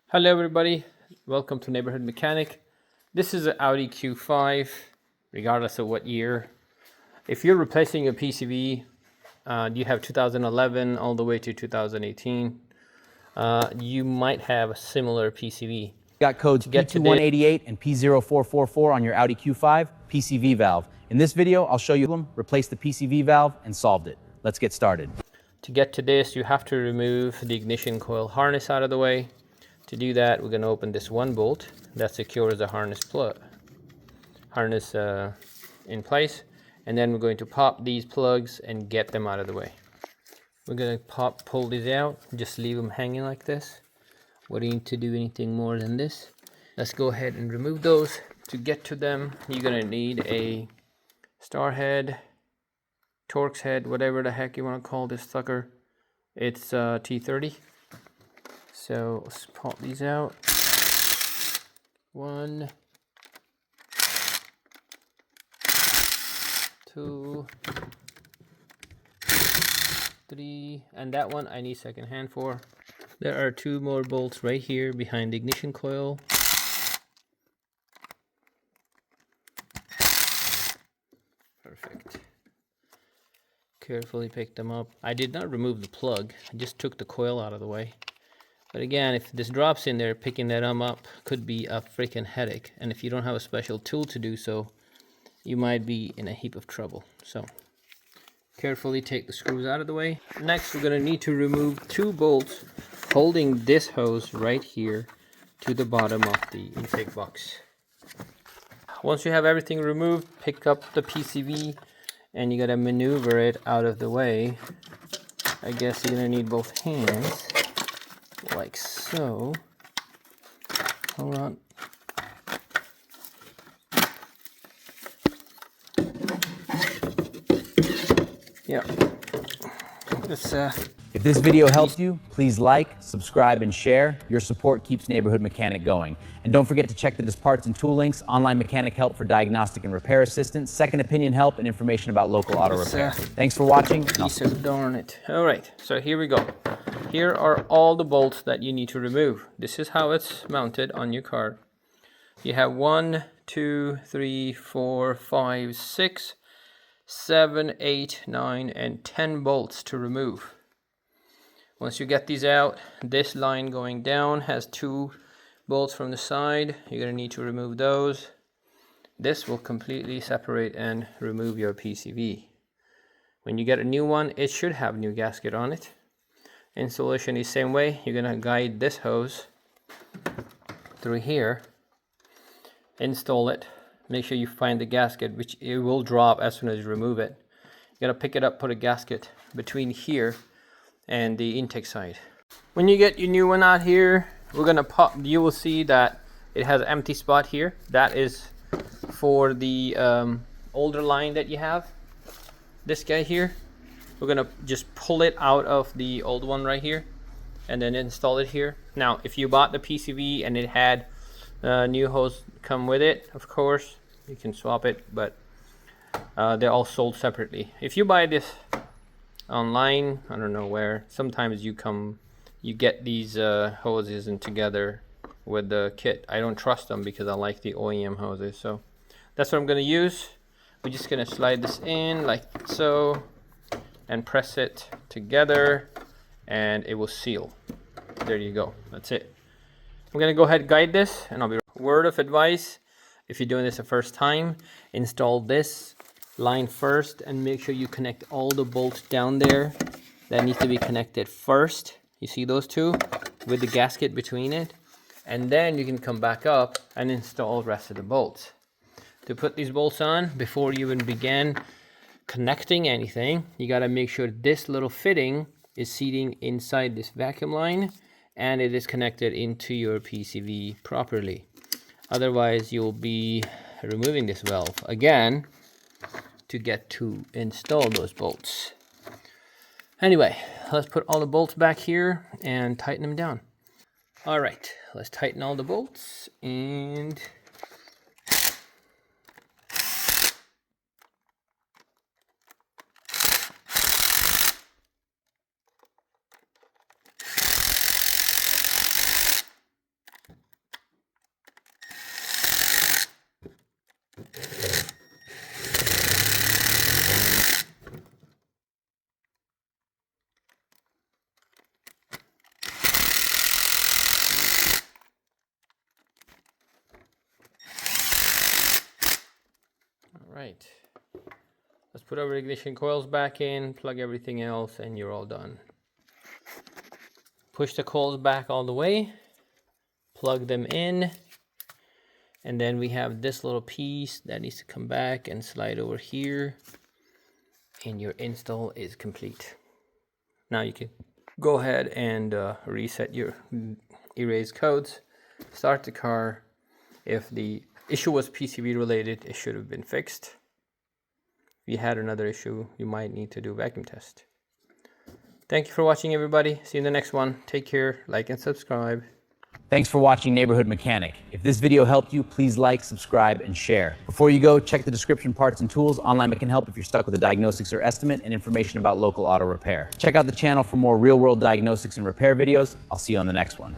Hello everybody, welcome to Neighborhood Mechanic. This is an Audi Q5, regardless of what year. If you're replacing a PCV, you have 2011 all the way to 2018, you might have a similar PCV. Got codes P2188 and P0444 on your Audi Q5 PCV valve. In this video, I'll show you them, replaced the PCV valve, and solved it. Let's get started. To get to this, you have to remove the ignition coil harness out of the way. To do that, we're going to open this one bolt that secures the harness in place, and then we're going to pop these plugs and get them out of the way. We're going to pull these out, just leave them hanging like this. We don't need to do anything more than this. Let's go ahead and remove those. To get to them, you're going to need a star head, Torx head, whatever the heck you want to call this sucker. It's T30. So let's pop these out. 1, 2, 3, and that one I need second hand for. There are 2 more bolts right here behind the ignition coil. Perfect. Carefully pick them up. I did not remove the plug, I just took the coil out of the way. But again, if this drops in there, picking that up could be a freaking headache. And if you don't have a special tool to do so, you might be in a heap of trouble. So carefully take the screws out of the way. Next, we're going to need to remove 2 bolts holding this hose right here to the bottom of the intake box. Once you have everything removed, pick up the PCV and you got to maneuver it out of the way. I guess you're going to need both hands. Like so. Hold on. Yeah. If this video helped you, please like, subscribe, and share. Your support keeps Neighborhood Mechanic going. And don't forget to check the parts and tool links, online mechanic help for diagnostic and repair assistance, second opinion help, and information about local auto repair. Thanks for watching. Darn it. Alright, so here we go. Here are all the bolts that you need to remove. This is how it's mounted on your car. You have 1, 2, 3, 4, 5, 6, 7, 8, 9, and 10 bolts to remove. Once you get these out, this line going down has 2 bolts from the side. You're going to need to remove those. This will completely separate and remove your PCV. When you get a new one, it should have a new gasket on it. Installation is the same way. You're going to guide this hose through here, install it, make sure you find the gasket, which it will drop as soon as you remove it. You got to pick it up, put a gasket between here and the intake side. When you get your new one out here, we're going to pop, you will see that it has an empty spot here. That is for the older line that you have. This guy here. We're gonna just pull it out of the old one right here and then install it here. Now, if you bought the PCV and it had a new hose come with it, of course, you can swap it, but they're all sold separately. If you buy this online, I don't know where, sometimes you get these hoses in together with the kit. I don't trust them because I like the OEM hoses, so that's what I'm gonna use. We're just gonna slide this in like so and press it together and it will seal. There you go, that's it. I'm gonna go ahead and guide this and I'll be right. Word of advice, if you're doing this the first time, install this line first and make sure you connect all the bolts down there that needs to be connected first. You see those 2 with the gasket between it, and then you can come back up and install the rest of the bolts. To put these bolts on, before you even begin connecting anything, you got to make sure this little fitting is seating inside this vacuum line and it is connected into your PCV properly. Otherwise, you'll be removing this valve again to get to install those bolts. Anyway, let's put all the bolts back here and tighten them down. All right, let's tighten all the bolts and right. Let's put our ignition coils back in, plug everything else, and you're all done. Push the coils back all the way, plug them in, and then we have this little piece that needs to come back and slide over here, and your install is complete. Now you can go ahead and reset your erase codes, start the car. If the issue was PCV related, it should have been fixed. If you had another issue, you might need to do a vacuum test. Thank you for watching, everybody. See you in the next one. Take care, like and subscribe. Thanks for watching Neighborhood Mechanic. If this video helped you, please like, subscribe, and share. Before you go, check the description, parts, and tools. Online can help if you're stuck with a diagnostics or estimate, and information about local auto repair. Check out the channel for more real-world diagnostics and repair videos. I'll see you on the next one.